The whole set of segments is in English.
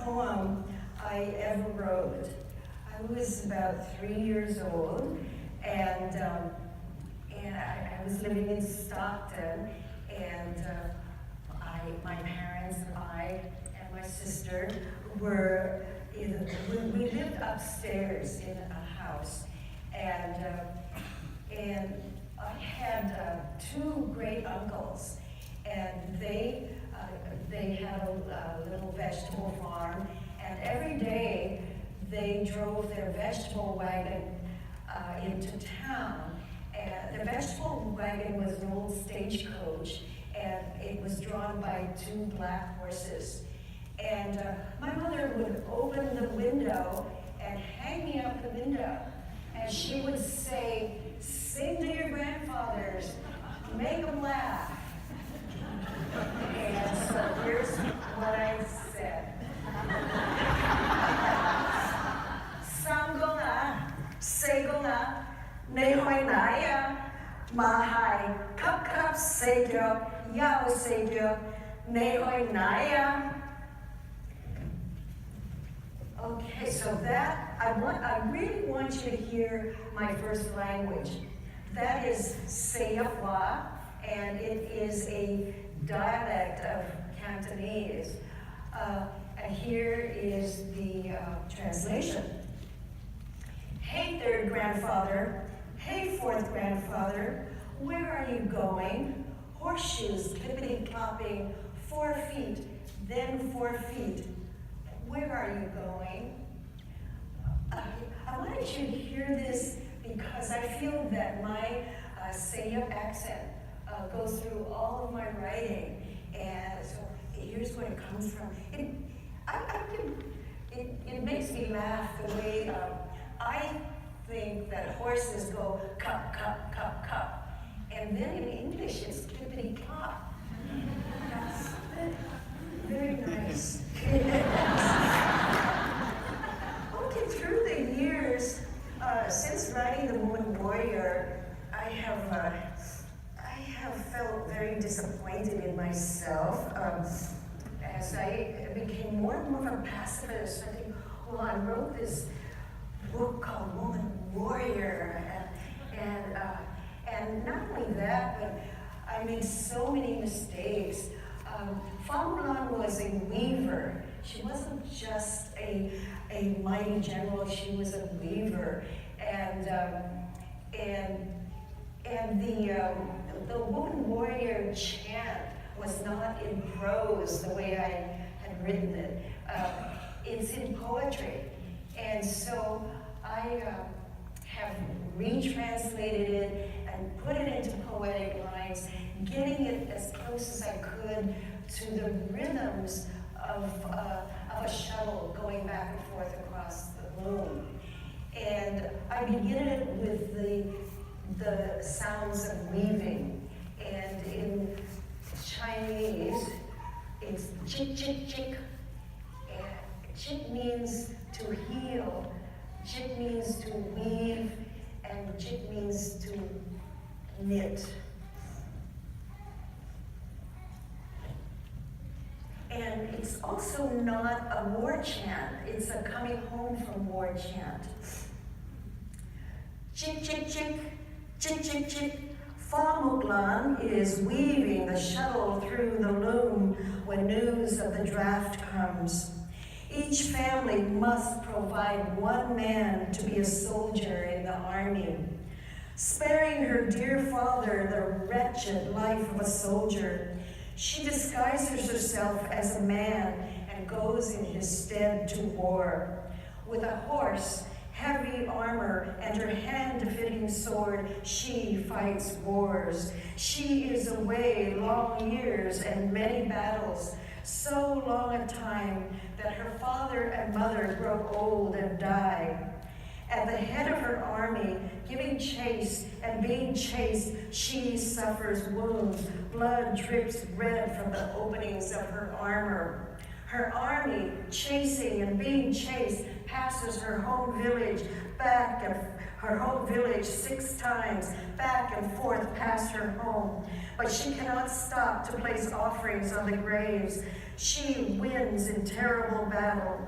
poem I ever wrote. I was about 3 years old, and I was living in Stockton, and my parents and I and my sister were we lived upstairs in a house, and I had two great uncles, and they had a little vegetable farm, and every day they drove their vegetable wagon into town. And the vegetable wagon was an old stagecoach, and it was drawn by two black horses. And my mother would open the window and hang me out the window, and she would say, "Sing to your grandfathers, make them laugh." And so here's what I said. Samgona, Segona, Nehoinaya, Mahai, Cup, Savior, Yao Savior, Nehoinaya. Okay, so that, I really want you to hear my first language. That is Sayafwa, and it is a dialect of Cantonese. And here is the translation. Hey, third grandfather. Hey, fourth grandfather. Where are you going? Horseshoes, clippity-clopping, 4 feet, then 4 feet. Where are you going? I wanted you to hear this because I feel that my Sayup accent goes through all of my writing, and so here's where it comes from. It makes me laugh the way I think that horses go cup, cup, cup, cup, and then in English it's clippity clop. That's very nice. Okay, through the years, since writing The Woman Warrior, I have felt very disappointed in myself as I became more and more of a pacifist. I think, well, I wrote this book called Woman Warrior, and not only that, but I made so many mistakes. Famulan was a weaver. She wasn't just a mighty general, she was a weaver. And the Woman Warrior chant was not in prose the way I had written it. It's in poetry. And so I have retranslated it and put it into poetic lines, getting it as close as I could to the rhythms of a shuttle going back and forth across the loom. And I begin it with the sounds of weaving. And in Chinese, it's chick, chick, chick. And chick means to heal, chick means to weave, and chick means to knit. And it's also not a war chant, it's a coming home from war chant. Chick, chick, chick, chick, chick, chick. Fa Muklan is weaving the shuttle through the loom when news of the draft comes. Each family must provide one man to be a soldier in the army. Sparing her dear father the wretched life of a soldier, she disguises herself as a man and goes in his stead to war. With a horse, heavy armor, and her hand-fitting sword, she fights wars. She is away long years and many battles, so long a time that her father and mother grow old and die. At the head of her army, giving chase and being chased, she suffers wounds. Blood drips red from the openings of her armor. Her army, chasing and being chased, passes her home village back and her home village 6 times, back and forth past her home. But she cannot stop to place offerings on the graves. She wins in terrible battle.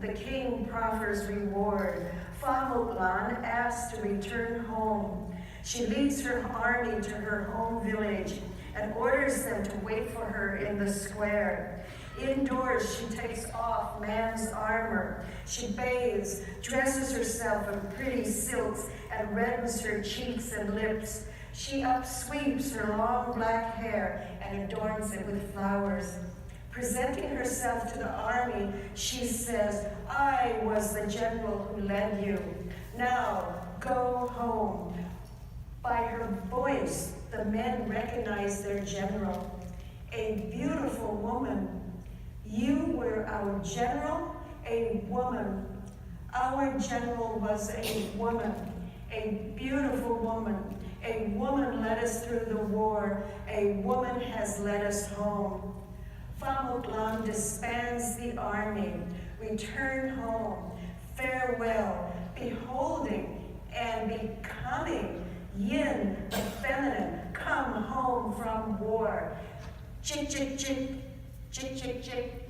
The king proffers reward. Famuklan asks to return home. She leads her army to her home village and orders them to wait for her in the square. Indoors, she takes off man's armor. She bathes, dresses herself in pretty silks, and reddens her cheeks and lips. She upsweeps her long black hair and adorns it with flowers. Presenting herself to the army, she says, "I was the general who led you. Now, go home." By her voice, the men recognize their general. A beautiful woman. You were our general, a woman. Our general was a woman, a beautiful woman. A woman led us through the war. A woman has led us home. Famuklan disbands the army. Return home. Farewell. Beholding and becoming yin, the feminine, come home from war. Chick, chick, chick, chick, chick, chick.